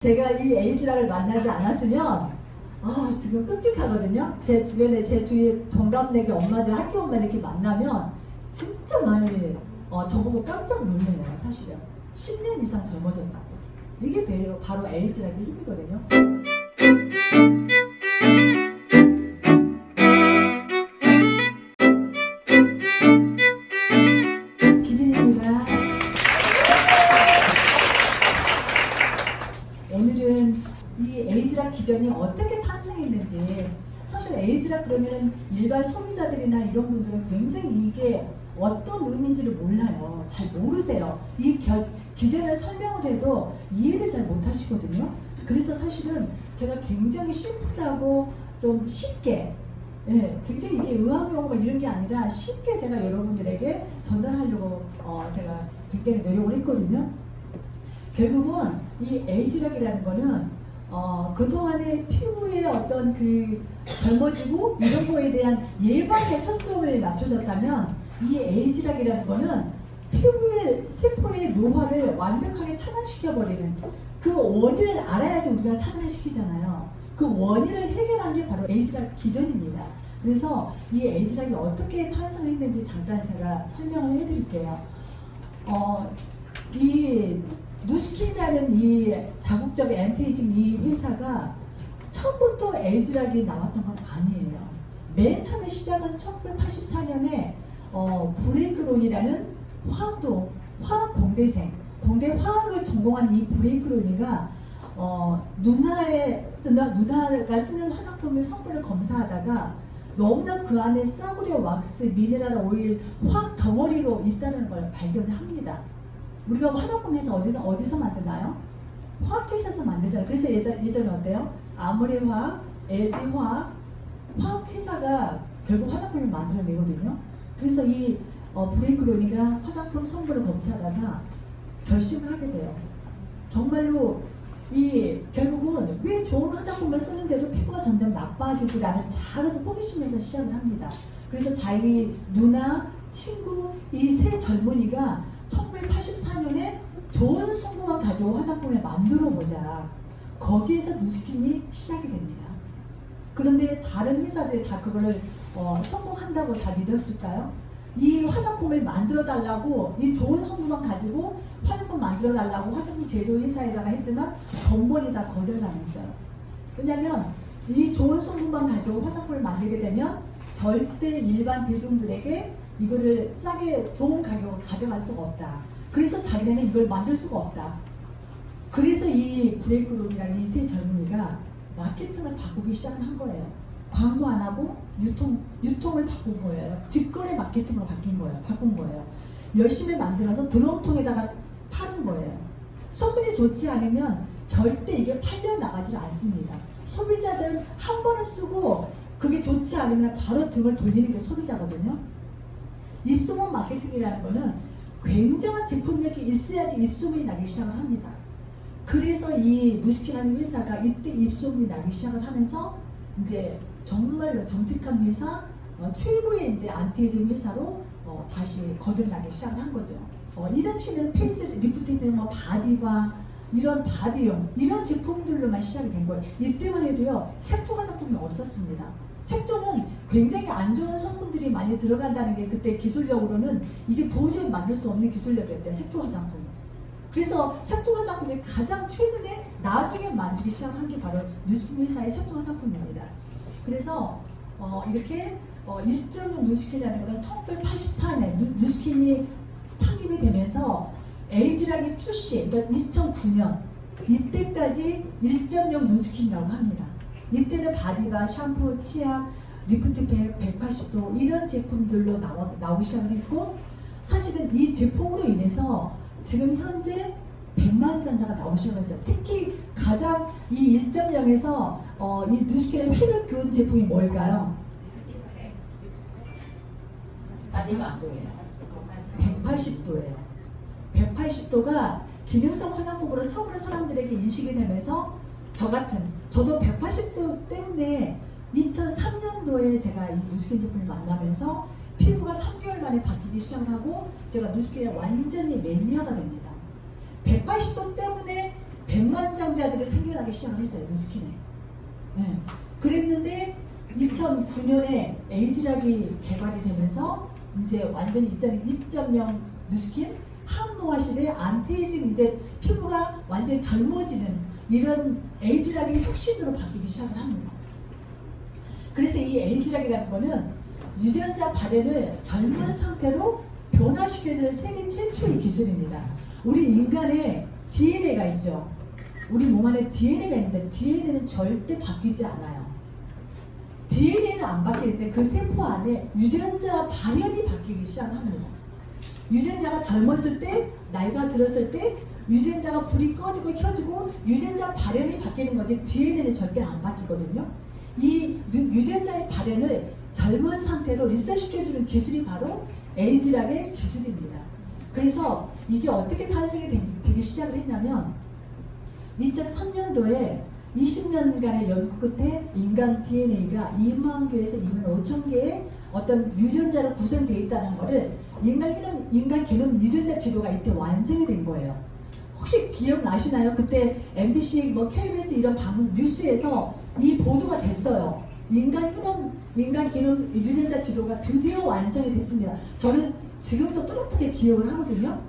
제가 이 에이즈락을 만나지 않았으면 지금 끔찍하거든요. 제 주변에 제 주위에 동갑내기 엄마들, 학교 엄마 이렇게 만나면 진짜 많이 저보고 깜짝 놀래요. 사실은 10년 이상 젊어졌다고. 이게 바로 에이즈락의 힘이거든요. 기진입니다. 오늘은 이 에이즈락 기전이 어떻게 탄생했는지, 사실 에이즈락 그러면은 일반 소비자들이나 이런 분들은 굉장히 이게 어떤 의미인지를 몰라요. 잘 모르세요. 이 기전을 설명을 해도 이해를 잘 못하시거든요. 그래서 사실은 제가 굉장히 심플하고 좀 쉽게, 굉장히 이게 의학용어 이런 게 아니라 쉽게 제가 여러분들에게 전달하려고 제가 굉장히 노력을 했거든요. 결국은 이 에이즈락이라는 거는 그동안의 피부의 어떤 그 젊어지고 이런 거에 대한 예방에 초점을 맞춰졌다면, 이 에이즈락이라는 거는 피부의 세포의 노화를 완벽하게 차단시켜버리는, 그 원인을 알아야지 우리가 차단을 시키잖아요. 그 원인을 해결한 게 바로 에이즈락 기전입니다. 그래서 이 에이즈락이 어떻게 탄생했는지 잠깐 제가 설명을 해드릴게요. 이 누스킨이라는 이 다국적 엔티에이징 이 회사가 처음부터 에이즈락이 나왔던 건 아니에요. 맨 처음에 시작은 1984년에 브레이크론이라는 화학 공대생, 공대 화학을 전공한 이 브레이크론이가 누나가 쓰는 화장품을 성분을 검사하다가 너무나 그 안에 싸구려 왁스, 미네랄 오일, 화학 덩어리로 있다는 걸 발견합니다. 우리가 화장품에서 어디서 만드나요? 화학회사에서 만들잖아요. 그래서 예전에 어때요? 아모레화학, LG화학, 화학회사가 결국 화장품을 만들어내거든요. 그래서 이 브레이크론이가 화장품 성분을 검사하다가 결심을 하게 돼요. 정말로 결국은 왜 좋은 화장품을 쓰는데도 피부가 점점 나빠지지라는 작은 호기심에서 시작을 합니다. 그래서 자기 누나, 친구, 이 세 젊은이가 1984년에 좋은 성분만 가지고 화장품을 만들어 보자. 거기에서 누스킨이 시작이 됩니다. 그런데 다른 회사들이 다 그거를 성공한다고 다 믿었을까요? 이 화장품을 만들어 달라고, 이 좋은 성분만 가지고 화장품 만들어 달라고 화장품 제조 회사에다가 했지만 번번이 다 거절당했어요. 왜냐하면 이 좋은 성분만 가지고 화장품을 만들게 되면 절대 일반 대중들에게 이거를 싸게 좋은 가격으로 가져갈 수가 없다. 그래서 자기네는 이걸 만들 수가 없다. 그래서 이 브레이크론이라는 이 세 젊은이가 마케팅을 바꾸기 시작한 거예요. 광고 안 하고 유통을 바꾼 거예요. 직거래 마케팅으로 바꾼 거예요. 열심히 만들어서 드럼통에다가 파는 거예요. 성분이 좋지 않으면 절대 이게 팔려 나가지 않습니다. 소비자들은 한 번은 쓰고 그게 좋지 않으면 바로 등을 돌리는 게 소비자거든요. 입소문 마케팅이라는 거는 굉장한 제품력이 있어야지 입소문이 나기 시작을 합니다. 그래서 이 누스킨이라는 회사가 이때 입소문이 나기 시작을 하면서 이제 정말로 정직한 회사, 최고의 이제 안티에이징 회사로 다시 거듭나기 시작을 한 거죠. 이 당시에는 페이스 리프팅용, 바디바, 이런 바디용, 이런 제품들로만 시작이 된 거예요. 이때만 해도요, 색조 화장품이 없었습니다. 색조는 굉장히 안 좋은 성분들이 많이 들어간다는 게 그때 기술력으로는 이게 도저히 만들 수 없는 기술력이었대요, 색조 화장품. 그래서 색조 화장품이 가장 최근에 나중에 만들기 시작한 게 바로 누스킨 회사의 색조 화장품입니다. 그래서 이렇게 1.6 누스킨이라는 건 1984년 누스킨이 창립이 되면서 에이즈락이 출시, 그러니까 2009년 이때까지 1.0 누스킨이라고 합니다. 이때는 바디바, 샴푸, 치약, 리프트팩, 180도 이런 제품들로 나오기 시작을 했고, 사실은 이 제품으로 인해서 지금 현재 100만 잔자가 나오기 시작했어요. 특히 가장 이 1.0에서 이 누스킨의 폐를 그은 제품이 뭘까요? 180도예요. 180도가 기능성 화장품으로 처음으로 사람들에게 인식이 되면서 저도 180도 때문에 2003년도에 제가 이 누스킨 제품을 만나면서 피부가 3개월 만에 바뀌기 시작을 하고 제가 누스킨에 완전히 매니아가 됩니다. 180도 때문에 백만장자들이 생겨나기 시작을 했어요. 누스킨에. 네. 그랬는데 2009년에 에이즈락이 개발이 되면서 이제 완전히 2.0 누스킨 항노화 시대 안티에이징, 이제 피부가 완전히 젊어지는 이런 에이즈락의 혁신으로 바뀌기 시작을 합니다. 그래서 이 에이즈락이라는 거는 유전자 발현을 젊은 상태로 변화시켜주는 세계 최초의 기술입니다. 우리 인간의 DNA가 있죠. 우리 몸 안에 DNA가 있는데 DNA는 절대 바뀌지 않아요. DNA는 안 바뀔 때 그 세포 안에 유전자 발현이 바뀌기 시작합니다. 유전자가 젊었을 때, 나이가 들었을 때 유전자가 불이 꺼지고 켜지고 유전자 발현이 바뀌는 거지 DNA는 절대 안 바뀌거든요. 이 유전자의 발현을 젊은 상태로 리셋시켜주는 기술이 바로 에이즈락의 기술입니다. 그래서 이게 어떻게 탄생이 되기 시작을 했냐면 2003년도에 20년간의 연구 끝에 인간 DNA가 2만 개에서 2만 5천 개의 어떤 유전자로 구성되어 있다는 것을 인간 게놈 유전자 지도가 이때 완성이 된 거예요. 혹시 기억나시나요? 그때 MBC, KBS 이런 방송 뉴스에서 이 보도가 됐어요. 인간 게놈 유전자 지도가 드디어 완성이 됐습니다. 저는 지금도 또렷하게 기억을 하거든요.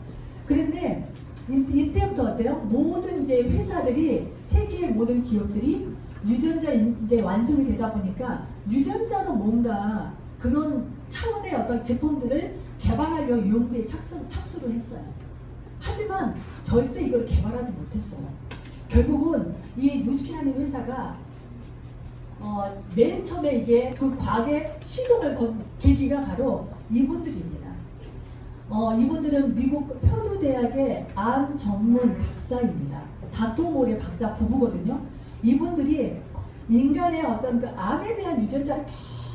그런데 이때부터 어때요? 모든 이제 회사들이, 세계의 모든 기업들이 유전자 이제 완성이 되다 보니까 유전자로 뭔가 그런 차원의 어떤 제품들을 개발하려고 연구에 착수를 했어요. 하지만 절대 이걸 개발하지 못했어요. 결국은 이 누스킨이라는 회사가 맨 처음에 이게 그 과학의 시동을 건 계기가 바로 이분들입니다. 이분들은 미국 펴두 대학의 암 전문 박사입니다. 닥터 모레 박사 부부거든요. 이분들이 인간의 어떤 그 암에 대한 유전자를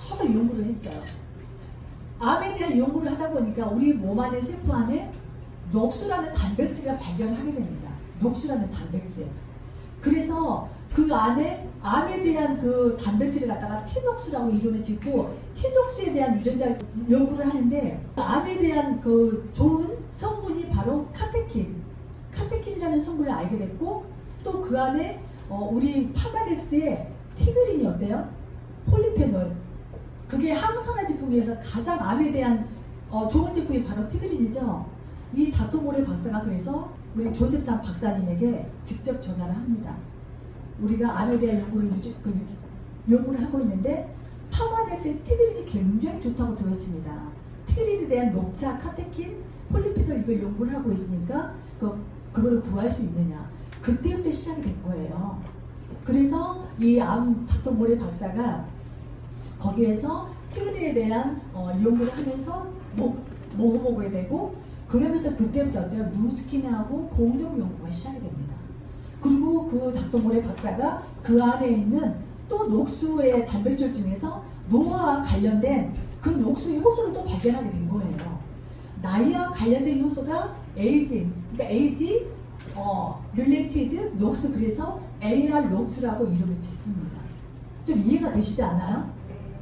계속 연구를 했어요. 암에 대한 연구를 하다 보니까 우리 몸 안의 세포 안에 녹수라는 단백질을 발견하게 됩니다. 녹수라는 단백질. 그래서 그 안에 암에 대한 그 단백질을 갖다가 티녹스라고 이름을 짓고 티녹스에 대한 유전자 연구를 하는데 암에 대한 그 좋은 성분이 바로 카테킨이라는 성분을 알게 됐고 또 그 안에 우리 파마덱스의 티그린이 어때요? 폴리페놀. 그게 항산화 제품에서 가장 암에 대한 좋은 제품이 바로 티그린이죠. 이 닥터 모레 박사가 그래서 우리 조셉상 박사님에게 직접 전화를 합니다. 우리가 암에 대한 연구를 하고 있는데 파마덱스의 티그린이 굉장히 좋다고 들었습니다. 티그린에 대한 녹차, 카테킨, 폴리페놀 이걸 연구를 하고 있으니까 그거를 구할 수 있느냐. 그때부터 시작이 된 거예요. 그래서 이 암 닥터 모레 박사가 거기에서 티그린에 대한 연구를 하면서 먹어보게 되고 그러면서 그때부터 어때요? 누스킨하고 공동 연구가 시작이 됩니다. 그리고 그 닥터 모레 박사가 그 안에 있는 또 녹수의 단백질 중에서 노화와 관련된 그 녹수의 효소를 또 발견하게 된 거예요. 나이와 관련된 효소가 에이징, 그러니까 에이지, 릴레이티드 녹수, 그래서 AR 녹수라고 이름을 짓습니다. 좀 이해가 되시지 않아요?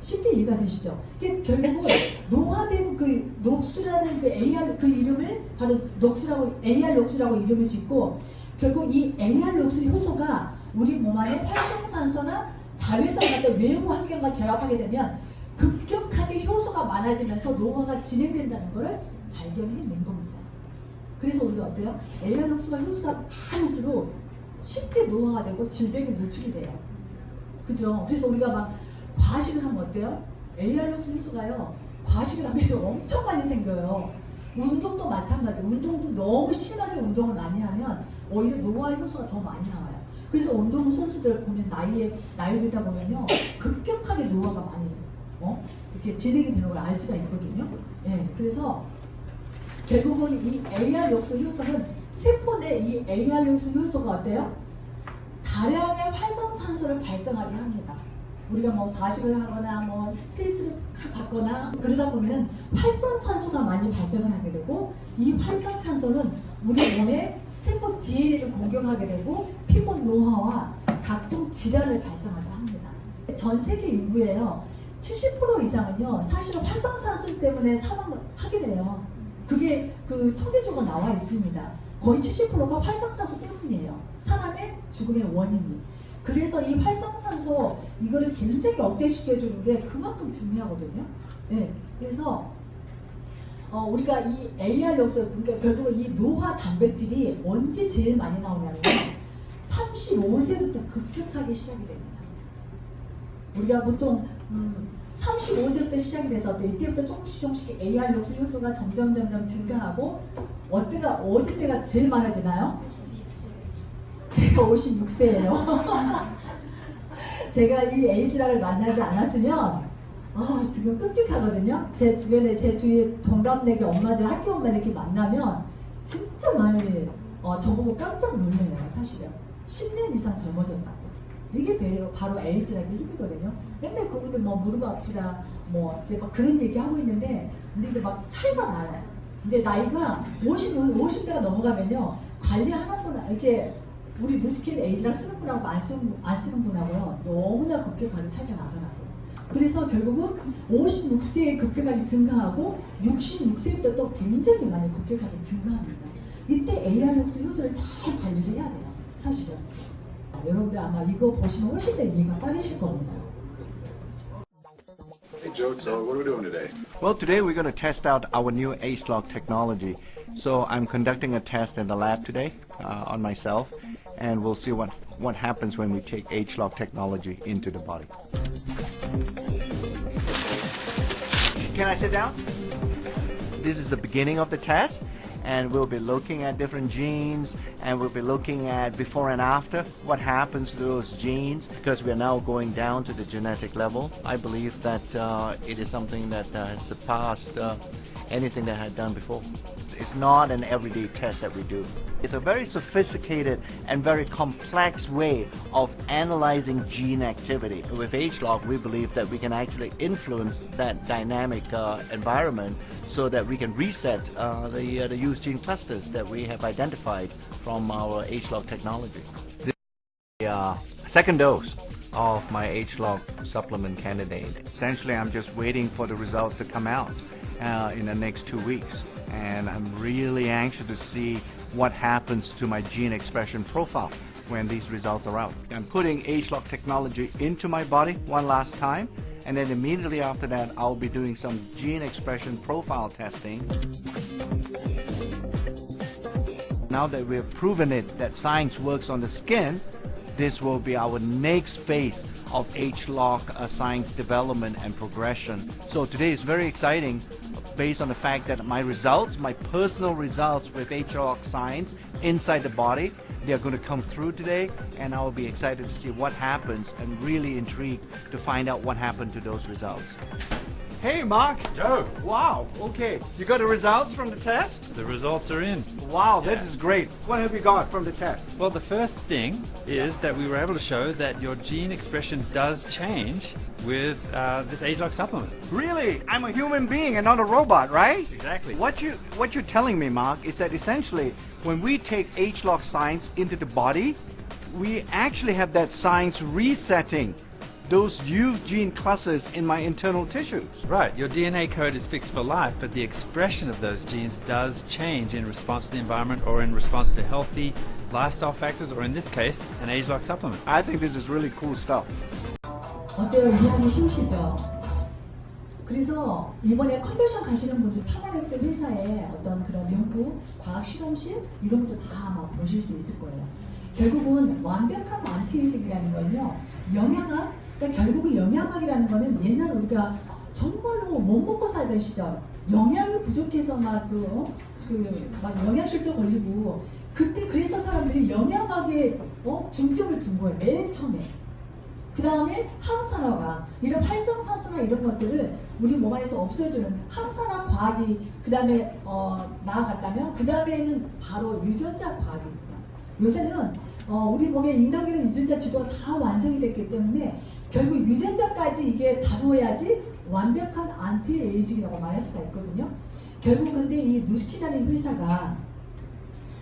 쉽게 이해가 되시죠? 결국은 노화된 그 녹수라는 그 AR 그 이름을 바로 AR 녹수라고 이름을 짓고 결국 이 AR 녹수 효소가 우리 몸 안에 활성산소나 자외선 같은 외부 환경과 결합하게 되면 급격하게 효소가 많아지면서 노화가 진행된다는 것을 발견해낸 겁니다. 그래서 우리가 어때요? AR 녹수가 효소가 많을수록 쉽게 노화가 되고 질병에 노출이 돼요. 그죠? 그래서 우리가 막 과식을 하면 어때요? AR 녹수 효소가요, 과식을 하면 엄청 많이 생겨요. 운동도 마찬가지예요. 운동도 너무 심하게 운동을 많이 하면 오히려 노화 효소가 더 많이 나와요. 그래서 운동 선수들 보면 나이 들다 보면요 급격하게 노화가 많이 이렇게 진행이 되는 걸 알 수가 있거든요. 예, 그래서 결국은 이 AR 녹수 효소는 세포 내 이 AR 녹수 효소가 어때요? 다량의 활성산소를 발생하게 합니다. 우리가 과식을 하거나 스트레스를 받거나 그러다 보면 활성산소가 많이 발생을 하게 되고 이 활성산소는 우리 몸의 세포 DNA를 공격하게 되고 피부 노화와 각종 질환을 발생하게 합니다. 전 세계 인구에요 70% 이상은요 사실은 활성산소 때문에 사망을 하게 돼요. 그게 그 통계적으로 나와 있습니다. 거의 70%가 활성산소 때문이에요. 사람의 죽음의 원인이. 그래서 이 활성산소 이거를 굉장히 억제시켜주는 게 그만큼 중요하거든요. 네, 그래서 우리가 이 AR 욕소, 그러니까 결국은 이 노화 단백질이 언제 제일 많이 나오냐면 35세부터 급격하게 시작이 됩니다. 우리가 보통 35세부터 시작이 돼서 또 이때부터 조금씩 AR 욕소 효소가 점점 증가하고 어디 때가 제일 많아지나요? 제가 56세예요. 제가 이 에이즈락을 만나지 않았으면 지금 끔찍하거든요. 제 주변에 제 주위에 동갑내기 엄마들, 학교 엄마들 이렇게 만나면 진짜 많이 저보고 깜짝 놀래요. 사실은 10년 이상 젊어졌다고. 이게 바로 에이즈락의 힘이거든요. 맨날 그분들 뭐 무릎 아프다 뭐 막 그런 얘기 하고 있는데 근데 이제 막 차이가 나요. 이제 나이가 50세가 넘어가면요 관리 하나뿐 이렇게 우리 누스킨 에이즈락 쓰는 분하고 안 쓰는 분하고요 너무나 급격하게 차이가 나더라고요. 그래서 결국은 56세에 급격하게 증가하고 66세부터 또 굉장히 많이 급격하게 증가합니다. 이때 AR 욕소 효소를 잘 관리를 해야 돼요. 사실은 여러분들 아마 이거 보시면 훨씬 더 이해가 빠르실 겁니다. Hey Joe, so what are we doing today? Well, today we're going to test out our new H-Log technology. So I'm conducting a test in the lab today on myself, and we'll see what happens when we take H-Log technology into the body. Can I sit down? This is the beginning of the test, and we'll be looking at different genes, and we'll be looking at before and after, what happens to those genes, because we are now going down to the genetic level. I believe that it is something that has surpassed anything that I had done before. It's not an everyday test that we do. It's a very sophisticated and very complex way of analyzing gene activity. With H-Log, we believe that we can actually influence that dynamic environment so that we can reset the used gene clusters that we have identified from our H-Log technology. This is the second dose of my H-Log supplement candidate. Essentially, I'm just waiting for the results to come out in the next 2 weeks. And I'm really anxious to see what happens to my gene expression profile when these results are out. I'm putting H-Log technology into my body one last time, and then immediately after that I'll be doing some gene expression profile testing. Now that we've proven it that science works on the skin, this will be our next phase of H-Log science development and progression. So today is very exciting based on the fact that my results, my personal results with H-Log science inside the body, they are going to come through today, and I will be excited to see what happens and really intrigued to find out what happened to those results. Hey Mark! Joe! Wow, okay. You got the results from the test? The results are in. Wow, this is great. What have you got from the test? Well, the first thing is that we were able to show that your gene expression does change with this H-Log supplement. Really? I'm a human being and not a robot, right? Exactly. What you're telling me, Mark, is that essentially when we take H-Log science into the body, we actually have that science resetting those used gene clusters in my internal tissues. Right, your DNA code is fixed for life, but the expression of those genes does change in response to the environment or in response to healthy lifestyle factors, or in this case, an H-Log supplement. I think this is really cool stuff. 어때요? 이해하기 쉬우시죠? 그래서 이번에 컨벤션 가시는 분들 파마렉스 회사의 어떤 그런 연구, 과학 실험실 이런 것도 다 아마 보실 수 있을 거예요. 결국은 완벽한 안티에이징이라는 건요, 영양학, 그러니까 결국은 영양학이라는 거는 옛날 우리가 정말로 못 먹고 살던 시절, 영양이 부족해서 막 막 영양실조 걸리고 그때 그래서 사람들이 영양학에 중점을 둔 거예요. 맨 처음에. 그 다음에 항산화가 이런 활성산소나 이런 것들을 우리 몸 안에서 없애주는 항산화 과학이 그 다음에 나아갔다면 그 다음에는 바로 유전자 과학입니다. 요새는 우리 몸의 인간계는 유전자 지도가 다 완성이 됐기 때문에 결국 유전자까지 이게 다루어야지 완벽한 안티에이징이라고 말할 수가 있거든요. 결국 근데 이 누스키라는 회사가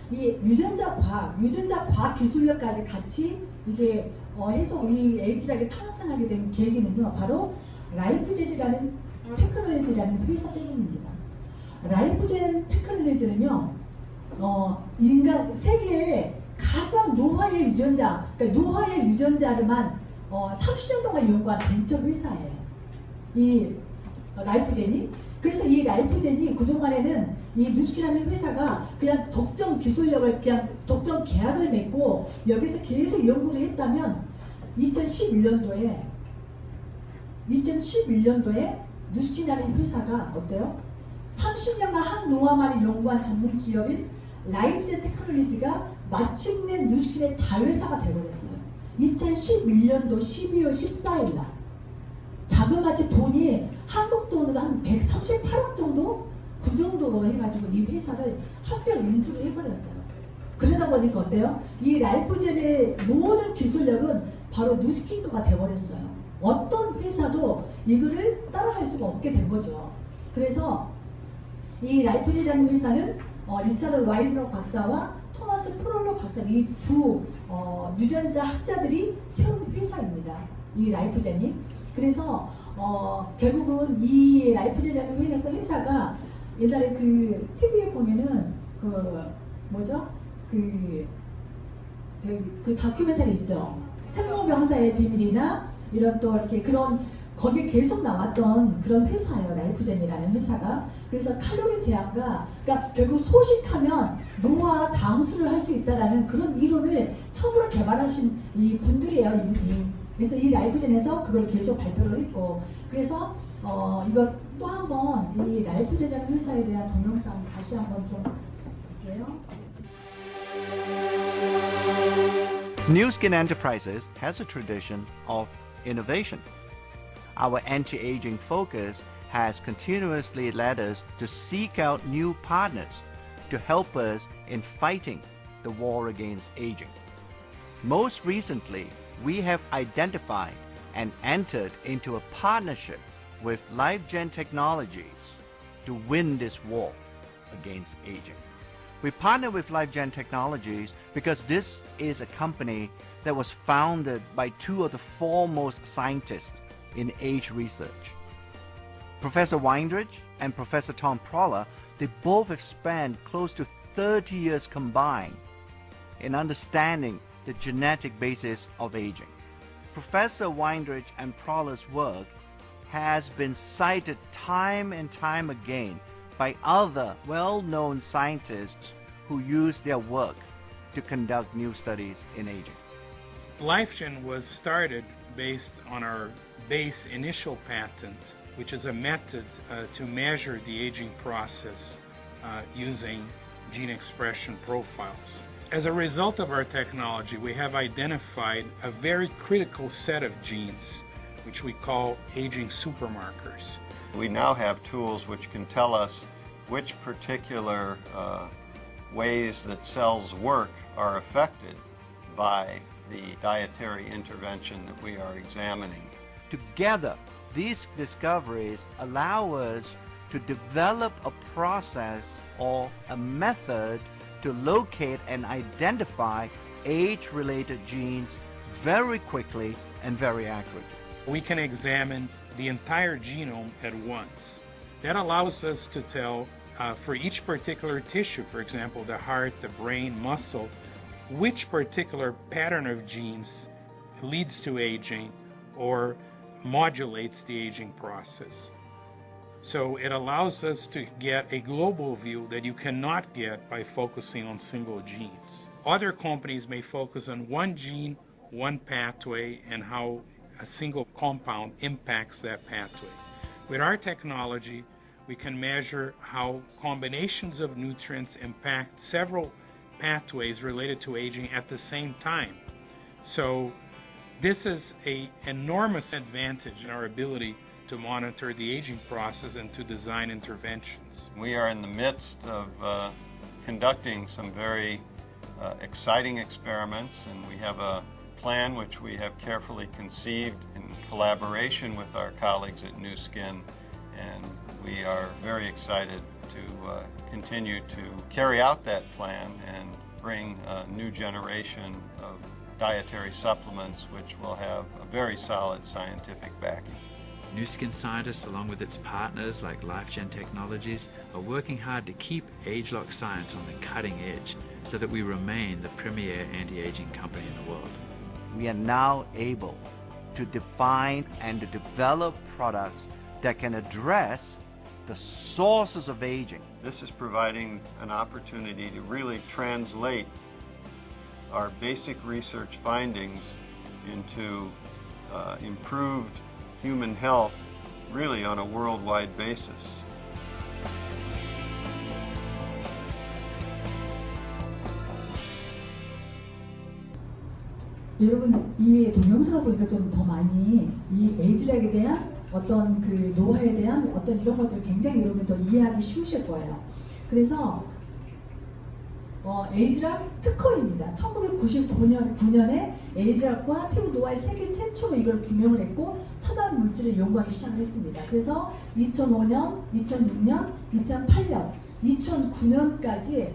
이 유전자 과학 기술력까지 같이 이게 해서 이 H-Log에 탄생하게 된 계기는요, 바로 라이프젠이라는 테크놀로지라는 회사 때문입니다. 라이프젠 테크놀로지는요, 인간 세계에 가장 노화의 유전자, 그러니까 노화의 유전자를만 30년 동안 연구한 벤처 회사예요. 이 라이프젠이. 그래서 이 라이프젠이 그동안에는 이 누스킨이라는 회사가 그냥 독점 기술력을 그냥 독점 계약을 맺고 여기서 계속 연구를 했다면 2011년도에 누스킨이라는 회사가 어때요? 30년간 한 노화만을 연구한 전문 기업인 라이프젠 테크놀로지가 마침내 누스킨의 자회사가 되어버렸어요. 2011년도 12월 14일 날. 자그마치 돈이 한국 돈으로 한 138억 정도? 그 정도로 해가지고 이 회사를 합병 인수를 해버렸어요. 그러다 보니까 어때요? 이 라이프젠의 모든 기술력은 바로 누스킨 거가 돼버렸어요. 어떤 회사도 이거를 따라할 수가 없게 된 거죠. 그래서 이 라이프젠이라는 회사는 리차드 와이드럭 박사와 토마스 프롤로 박사 이 두 유전자 학자들이 세운 회사입니다. 이 라이프젠이. 그래서 결국은 이 라이프젠이라는 회사가 옛날에 그 TV에 보면은 그 뭐죠? 그 다큐멘터리 있죠. 생로병사의 비밀이나 이런 또 이렇게 그런 거기에 계속 나왔던 그런 회사예요. 라이프젠이라는 회사가. 그래서 칼로리 제한과 그러니까 결국 소식하면 노화 장수를 할 수 있다라는 그런 이론을 처음으로 개발하신 이 분들이에요. 이분이. 그래서 이 라이프젠에서 그걸 계속 발표를 했고 그래서 이거 또 한번 이 라이프젠이라는 회사에 대한 동영상 다시 한번 좀 볼게요. Nu Skin Enterprises has a tradition of innovation. Our anti-aging focus has continuously led us to seek out new partners to help us in fighting the war against aging. Most recently, we have identified and entered into a partnership with LifeGen Technologies to win this war against aging. We partner with LifeGen Technologies because this is a company that was founded by two of the foremost scientists in age research. Professor Weindrich and Professor Tom Proller, they both have spent close to 30 years combined in understanding the genetic basis of aging. Professor Weindrich and Proller's work has been cited time and time again by other well-known scientists who use their work to conduct new studies in aging. LifeGen was started based on our base initial patent, which is a method to measure the aging process using gene expression profiles. As a result of our technology, we have identified a very critical set of genes, which we call aging supermarkers. We now have tools which can tell us which particular ways that cells work are affected by the dietary intervention that we are examining. Together, these discoveries allow us to develop a process or a method to locate and identify age-related genes very quickly and very accurately. We can examine the entire genome at once. That allows us to tell for each particular tissue, for example, the heart, the brain, muscle, which particular pattern of genes leads to aging or modulates the aging process. So it allows us to get a global view that you cannot get by focusing on single genes. Other companies may focus on one gene, one pathway, and how a single compound impacts that pathway. With our technology, we can measure how combinations of nutrients impact several pathways related to aging at the same time. So this is an enormous advantage in our ability to monitor the aging process and to design interventions. We are in the midst of conducting some very exciting experiments, and we have a plan which we have carefully conceived in collaboration with our colleagues at Nu Skin, and we are very excited to continue to carry out that plan and bring a new generation of dietary supplements which will have a very solid scientific backing. Nu Skin scientists, along with its partners like LifeGen Technologies, are working hard to keep age-lock science on the cutting edge so that we remain the premier anti-aging company in the world. We are now able to define and to develop products that can address the sources of aging. This is providing an opportunity to really translate our basic research findings into improved human health really on a worldwide basis. 여러분 이 동영상을 보니까 좀 더 많이 이 에이즈락에 대한 어떤 그 노화에 대한 어떤 이런 것들을 굉장히 여러분 더 이해하기 쉬우실 거예요. 그래서 에이즈락 특허입니다. 1999년에 에이즈락과 피부 노화의 세계 최초로 이걸 규명을 했고 차단 물질을 연구하기 시작을 했습니다. 그래서 2005년, 2006년, 2008년, 2009년까지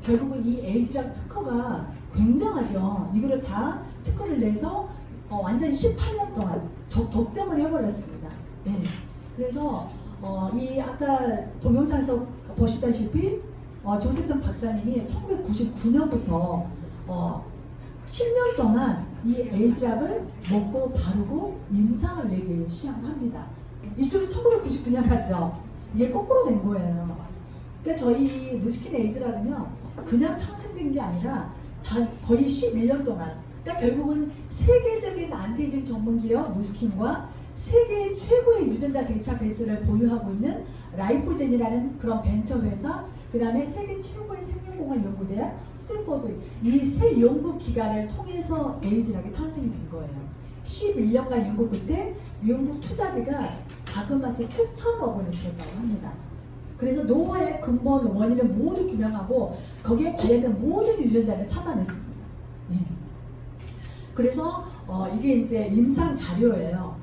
결국은 이 에이즈락 특허가 굉장하죠. 이거를 다 특허를 내서 완전히 18년 동안 독점을 해버렸습니다. 네. 그래서 이 아까 동영상에서 보시다시피 조세성 박사님이 1999년부터 10년 동안 이 에이즈락을 먹고 바르고 임상을 내기 시작합니다. 이쪽이 1999년 같죠? 이게 거꾸로 된 거예요. 그러니까 저희 누스킨 에이즈락은요 그냥 탄생된 게 아니라 다 거의 11년 동안, 그러니까 결국은 세계적인 안티에이징 전문기업 누스킨과 세계 최고의 유전자 데이터베이스를 보유하고 있는 라이포젠이라는 그런 벤처 회사, 그 다음에 세계 최고의 생명공학 연구대학 스탠포드, 이 세 연구 기관을 통해서 에이즈락이 탄생이 된 거예요. 11년간 연구 끝에 연구 투자비가 자그마치 7천억 원이 들었다고 합니다. 그래서 노화의 근본 원인을 모두 규명하고 거기에 관련된 모든 유전자를 찾아냈습니다. 네. 그래서 이게 이제 임상 자료예요.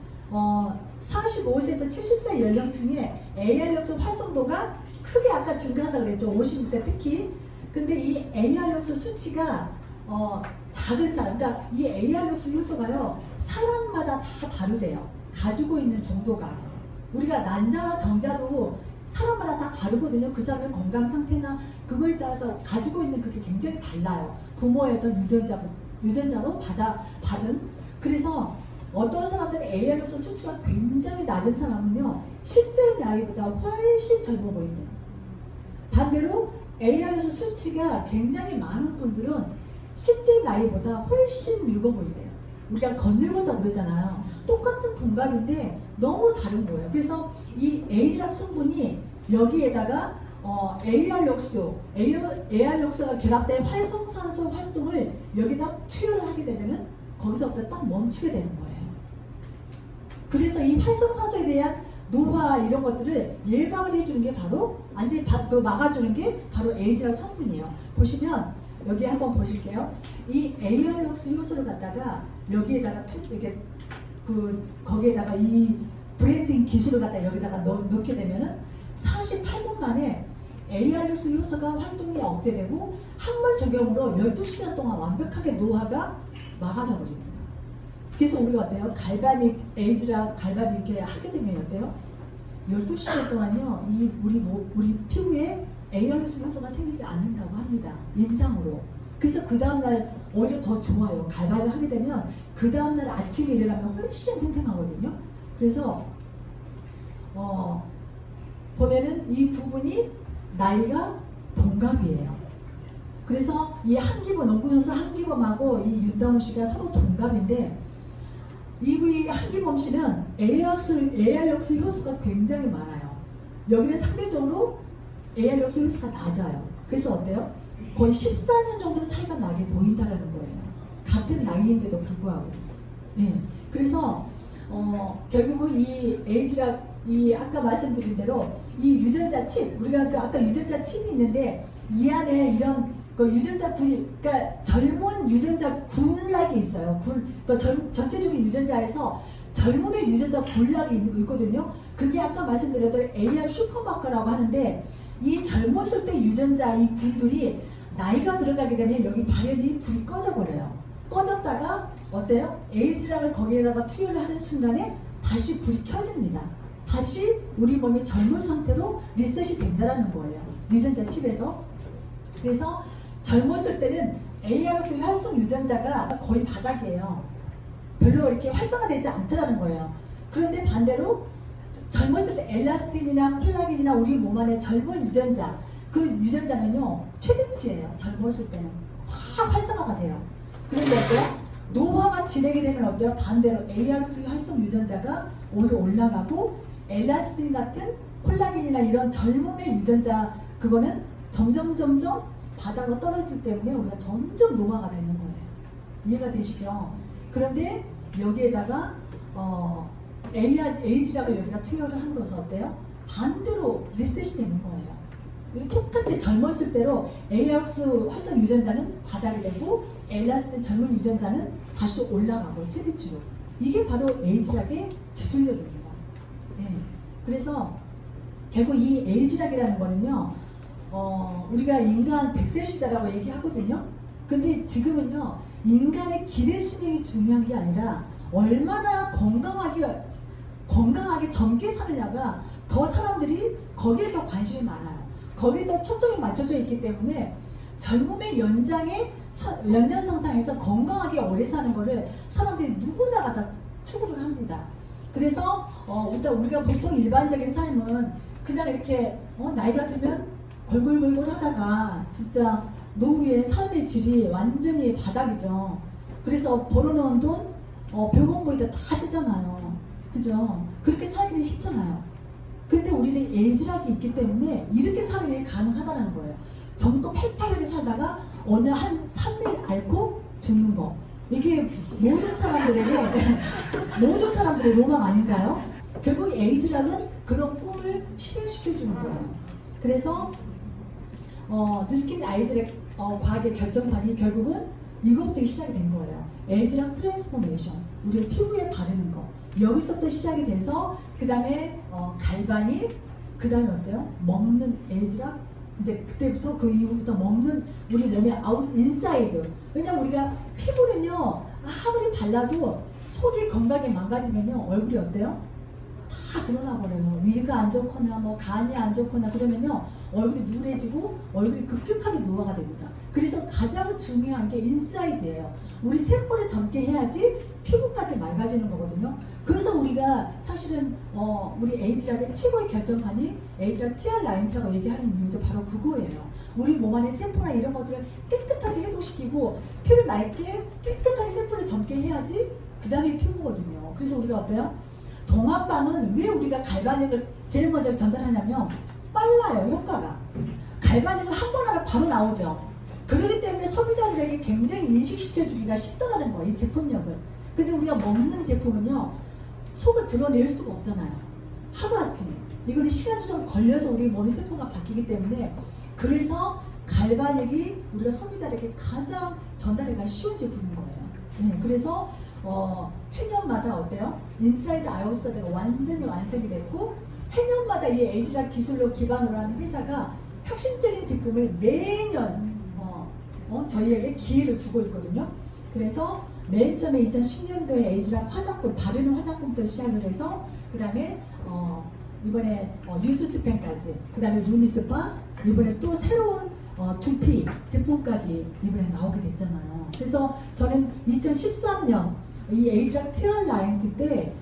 45세에서 70세 연령층의 AR6 활성도가 크게 아까 증가한다고 그랬죠. 50세 특히. 근데 이 AR6 수치가 작은 사람, 그러니까 이 AR6 효소가요 사람마다 다 다르대요. 가지고 있는 정도가. 우리가 난자나 정자도 사람마다 다 다르거든요. 그 사람의 건강 상태나 그거에 따라서 가지고 있는 그게 굉장히 달라요. 부모의 어떤 유전자로 받은. 그래서 어떤 사람들은 AR6 수치가 굉장히 낮은 사람은요 실제 나이보다 훨씬 젊어 보인대요. 반대로 AR6 수치가 굉장히 많은 분들은 실제 나이보다 훨씬 늙어 보인대요. 우리가 건늙었다고 그러잖아요. 똑같은 동갑인데 너무 다른 거예요. 그래서 이 에이즈락 성분이 여기에다가 AR6가 결합된 활성산소 활동을 여기다 투여를 하게 되면은 거기서부터 딱 멈추게 되는 거예요. 그래서 이 활성산소에 대한 노화 이런 것들을 예방을 해주는 게 바로 완전히 막아주는 게 바로 에이즈락 성분이에요. 보시면 여기 한번 보실게요. 이 AR6 효소를 갖다가 여기에다가 이렇게 거기에다가 이 브랜딩 기술을 갖다 여기다가 넣게 되면은 48분 만에 AR6 효소가 활동이 억제되고 한 번 적용으로 12시간 동안 완벽하게 노화가 막아져 버립니다. 그래서 우리가 어때요? 갈바닉 에이즈락 갈바닉 이렇게 하게 되면 어때요? 12시간 동안요 우리 피부에 AR6 효소가 생기지 않는다고 합니다. 임상으로. 그래서 그 다음날 오히려 더 좋아요. 갈바를 하게 되면 그 다음날 아침에 일어나면 훨씬 탱탱하거든요. 그래서 보면은 이 두 분이 나이가 동갑이에요. 그래서 이 한기범 농구선수 한기범하고 이 윤다운 씨가 서로 동갑인데 이 한기범 씨는 AR6 효소가 굉장히 많아요. 여기는 상대적으로 AR6 효소가 낮아요. 그래서 어때요? 거의 14년 정도 차이가 나게 보인다는 거예요. 같은 나이인데도 불구하고. 네. 그래서 결국은 이 에이즈락 이 아까 말씀드린 대로 이 유전자 칩, 우리가 그 아까 유전자 칩이 있는데 이 안에 이런 그 유전자 그러니까 젊은 유전자 군락이 있어요. 그러니까 전체적인 유전자에서 젊음의 유전자 군락이 있거든요. 그게 아까 말씀드렸던 AR 슈퍼마커라고 하는데 이 젊었을 때 유전자 이 군들이 나이가 들어가게 되면 여기 발현이 불이 꺼져버려요. 꺼졌다가 어때요? 에이즈락을 거기에다가 투여를 하는 순간에 다시 불이 켜집니다. 다시 우리 몸이 젊은 상태로 리셋이 된다는 거예요. 유전자 칩에서. 그래서 젊었을 때는 ARS 활성 유전자가 거의 바닥이에요. 별로 이렇게 활성화되지 않더라는 거예요. 그런데 반대로 젊었을 때 엘라스틴이나 콜라겐이나 우리 몸 안에 젊은 유전자, 그 유전자는요 최대치예요. 젊었을 때는 확 활성화가 돼요. 그런데 어때요? 노화가 진행이 되면 어때요? 반대로 ARS 활성 유전자가 오히려 올라가고 엘라스틴 같은 콜라겐이나 이런 젊음의 유전자 그거는 점점 바닥으로 떨어지기 때문에 우리가 점점 노화가 되는 거예요. 이해가 되시죠? 그런데 여기에다가 에이지락을 여기다 투여를 함으로써 어때요? 반대로 리셋이 되는 거예요. 이게 똑같이 젊었을 때로 ARS 활성 유전자는 바닥이 되고 엘라스틴 젊은 유전자는 다시 올라가고 최대치로. 이게 바로 에이지락의 기술력입니다. 네. 그래서 결국 이 에이지락이라는 거는요, 우리가 인간 100세 시대라고 얘기하거든요. 근데 지금은요, 인간의 기대 수명이 중요한 게 아니라 얼마나 건강하게 젊게 사느냐가 더 사람들이 거기에 더 관심이 많아요. 거기에 더 초점이 맞춰져 있기 때문에 젊음의 연장선상에서 건강하게 오래 사는 거를 사람들이 누구나가 다 추구를 합니다. 그래서 우리가 보통 일반적인 삶은 그냥 이렇게 나이가 들면 골골골골 하다가 진짜 노후의 삶의 질이 완전히 바닥이죠. 그래서 벌어놓은 돈 병원비에다 다 쓰잖아요. 그죠? 그렇게 살기는 싫잖아요. 근데 우리는 에이지락이 있기 때문에 이렇게 사는 게 가능하다는 거예요. 젊고 팔팔하게 살다가 어느 한 3일 앓고 죽는 거. 이게 모든 사람들의 로망 아닌가요? 결국 에이지락은 그런 꿈을 실현시켜주는 거예요. 그래서 누스킨 아이지락 과학의 결정판이 결국은 이거부터 시작이 된 거예요. 에이지락 트랜스포메이션, 우리 피부에 바르는 거. 여기서부터 시작이 돼서 그 다음에 갈바닉, 그 다음에 어때요? 먹는 에이지락. 이제 그때부터 그 이후부터 먹는 우리 몸의 인사이드. 왜냐면 우리가 피부는요 아무리 발라도 속이 건강이 망가지면요 얼굴이 어때요? 다 드러나 버려요. 위가 안 좋거나 뭐 간이 안 좋거나 그러면요 얼굴이 누래지고 얼굴이 급격하게 노화가 됩니다. 그래서 가장 중요한 게 인사이드예요. 우리 세포를 젊게 해야지 피부까지 맑아지는 거거든요. 그래서 우리가 사실은 우리 에이지락의 최고의 결정판이 에이지락 TR 라인이라고 얘기하는 이유도 바로 그거예요. 우리 몸 안에 세포나 이런 것들을 깨끗하게 회복시키고 피를 맑게 깨끗하게 세포를 젊게 해야지 그 다음에 피부거든요. 그래서 우리가 어때요? 동안방은 왜 우리가 갈바닉을 제일 먼저 전달하냐면 빨라요, 효과가. 갈바닉을 한 번 하면 바로 나오죠. 그렇기 때문에 소비자들에게 굉장히 인식시켜주기가 쉽다는 거예요, 이 제품력을. 근데 우리가 먹는 제품은요 속을 드러낼 수가 없잖아요. 하루아침에. 이거는 시간이 좀 걸려서 우리 몸의 세포가 바뀌기 때문에 그래서 갈바닉이 우리가 소비자들에게 가장 전달하기가 쉬운 제품인 거예요. 네, 그래서 해년마다 어때요? 인사이드 아이오스가 완전히 완성이 됐고 해년마다 이 에이지락 기술로 기반으로 하는 회사가 혁신적인 제품을 매년 저희에게 기회를 주고 있거든요. 그래서 맨 처음에 2010년도에 에이지락 화장품, 바르는 화장품부터 시작을 해서 그 다음에 이번에 유스스펜까지, 그 다음에 루미스파, 이번에 또 새로운 두피 제품까지 이번에 나오게 됐잖아요. 그래서 저는 2013년 이 에이지락 TR 라인 때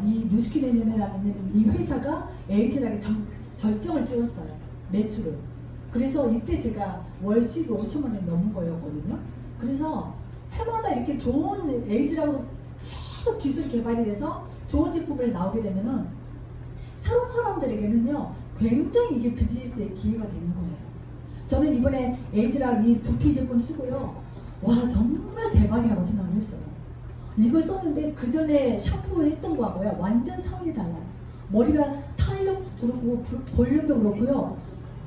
이 누스킨앤이라는 이 회사가 에이지락의 절정을 찍었어요. 매출을. 그래서 이때 제가 월 수익이 5천만 원이 넘은 거였거든요. 그래서 해마다 이렇게 좋은 에이지락으로 계속 기술 개발이 돼서 좋은 제품을 나오게 되면은 새로운 사람들에게는요 굉장히 이게 비즈니스의 기회가 되는 거예요. 저는 이번에 에이지락 이 두피 제품 쓰고요, 와 정말 대박이라고 생각을 했어요. 이걸 썼는데 그 전에 샴푸 했던 거하고요 완전 차원이 달라요. 머리가 탄력도 그렇고 볼륨도 그렇고요.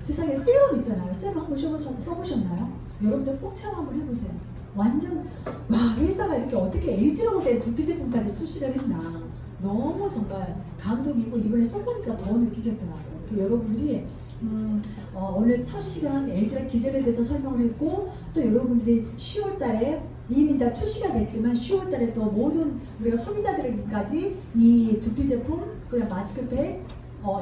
세상에 세럼 있잖아요. 세럼 한번 써보셨나요? 여러분들 꼭 체험 한번 해보세요. 완전 와 회사가 이렇게 어떻게 에이지락으로 된 두피 제품까지 출시를 했나, 너무 정말 감동이고 이번에 써보니까 더 느끼겠더라고요. 여러분들이 오늘 첫 시간 에이지락 기전에 대해서 설명을 했고 또 여러분들이 10월달에 이미 다 출시가 됐지만 10월달에 또 모든 우리가 소비자들에게까지 이 두피 제품, 그냥 마스크팩,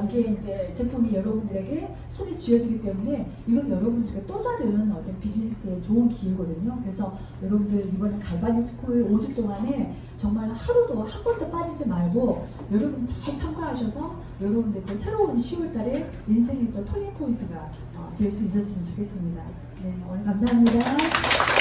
이게 이제 제품이 여러분들에게 손에 쥐어지기 때문에 이건 여러분들에게 또 다른 어떤 비즈니스에 좋은 기회거든요. 그래서 여러분들 이번에 갈바니 스쿨 5주 동안에 정말 하루도 한 번도 빠지지 말고 여러분 잘 참가하셔서 여러분들 또 새로운 10월 달에 인생의 또 터닝 포인트가 될 수 있었으면 좋겠습니다. 네, 오늘 감사합니다.